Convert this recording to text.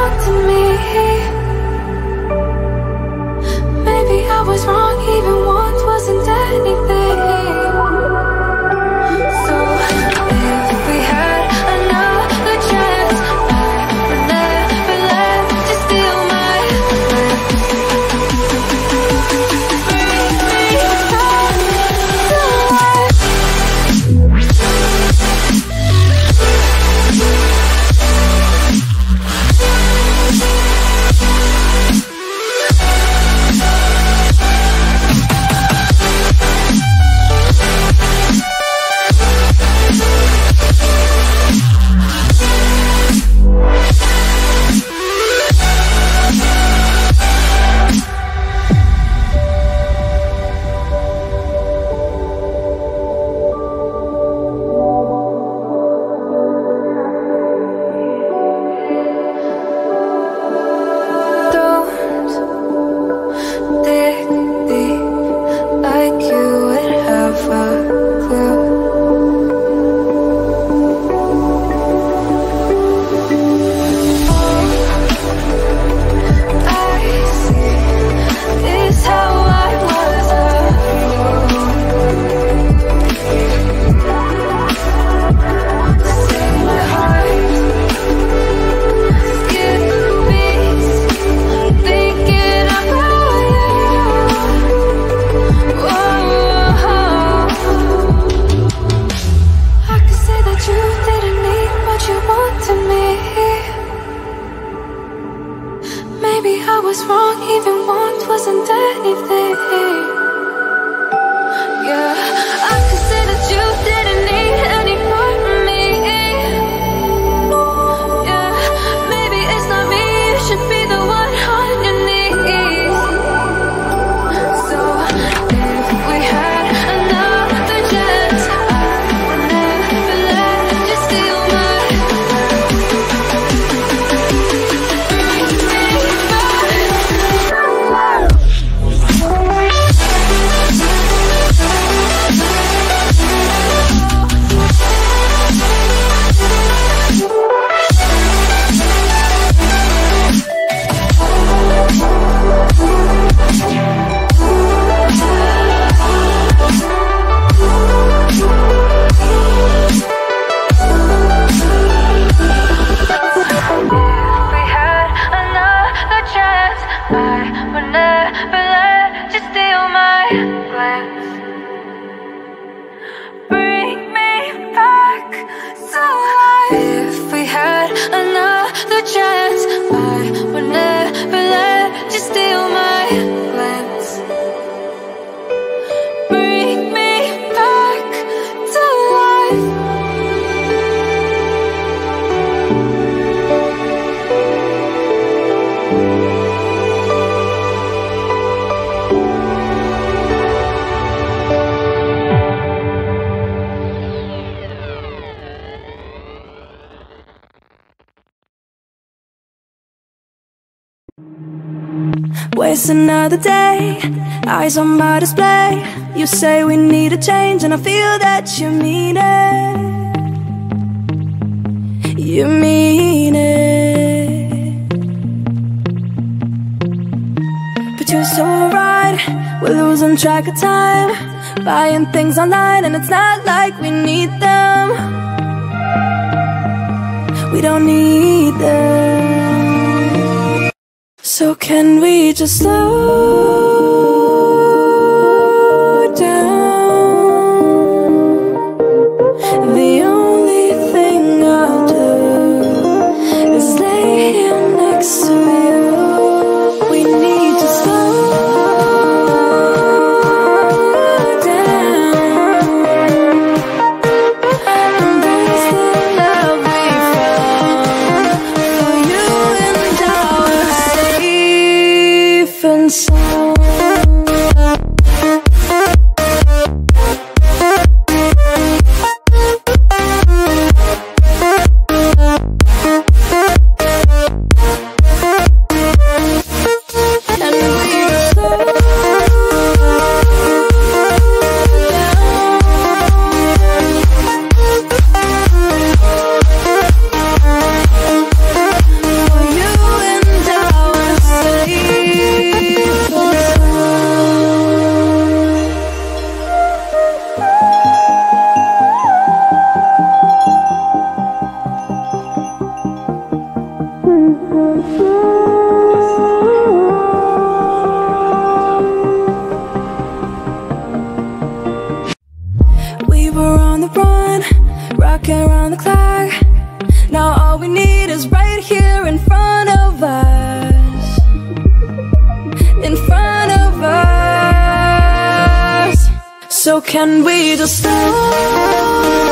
wanted me. Maybe I was wrong, even once wasn't anything. So if we had another chance, I would never let you steal my breath. Bring me back to life. Waste another day, eyes on my display. You say we need a change and I feel that you mean it. You mean it. But you're so right, we're losing track of time, buying things online and it's not like we need them. We don't need them. So can we just slow down? The only thing I'll do is lay here next to you. We need to slow down. Embrace the love we found for you and I. Safe and sound. So can we just stop?